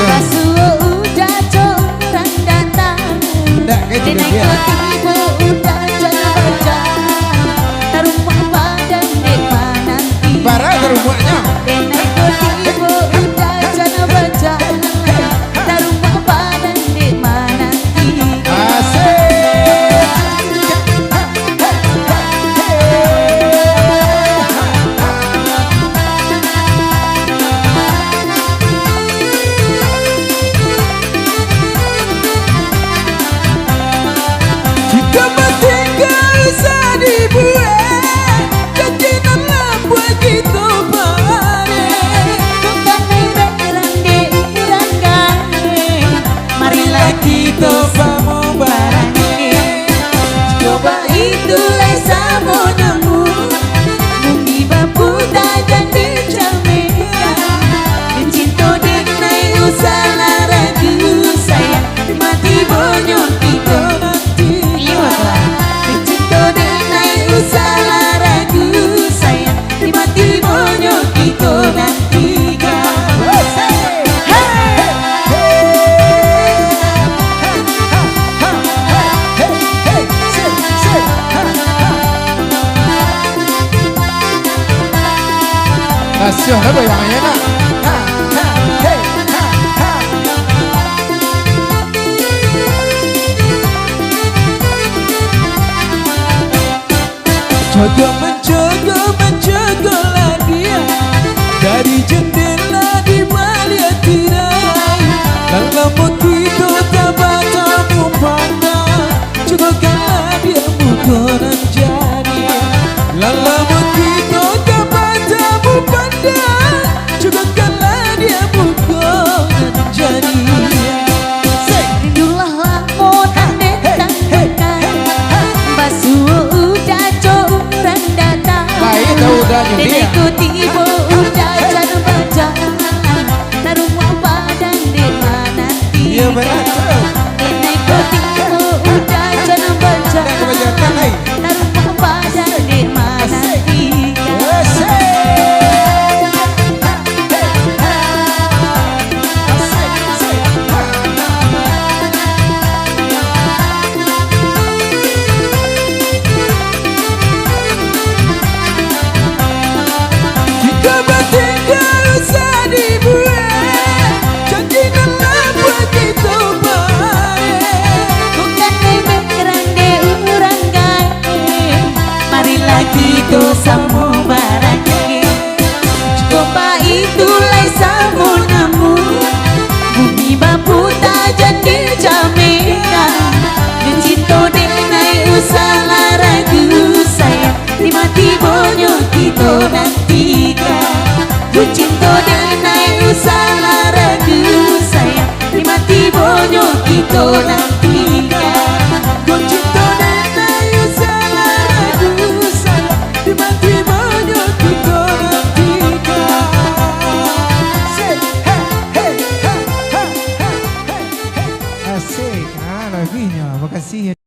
tuh. Udah orang datang. Nggak kayak juga dia. Tiba udah jadi baca. Taruh padang di mana nanti. Barang ke rumahnya. Tiba udah jadi baca. Taruh padang di mana nanti. Asik. Jika bertinggal usah dibuat, janjilah buat gitu bareng. Bukan beneran di uranggae. Marilah kita Mau bareng. coba itulah sama namu. Mungkin bapu tajam di Jamaica. Cinta denai usaha ragu sayang. Mati bonyok kita nanti. Cinta denai usaha ragu sayang. Mati bonyok kita nanti. Nasih apa yang enak? Menjaga dia dari jendela di balik tirai. Lalu kita tak bertemu pandang, jagalah dia bukan jadi. Lalu kita tak bertemu pandang, jagalah dia bukan jadi. Rindulah lamun datang dekat. Basuh udah orang datang. Baik, tahu udah nih dia. Tiba udah jadi baca. Taruh padang di mana nanti. Iya benar tuh. Tiba udah jadi baca. Nah, kebajakan, hai. Taruh padang di mana nanti. Jika bertinggal usah dibuat, janjilah buat kita bareng. Bukan beneran di uranggae. Marilah kita sama bareng. Coba itulah sama namu. Bumi bapu tajam di Jamaica. Cinta denai usaha ragu sayang. Mati bonyok kita nantikan. Cinta denai usaha ragu sayang. Mati bonyok kita nantikan. Cinta denai usaha ragu sayang, mati banyak kita nantikan. Asik, lagunya, makasih.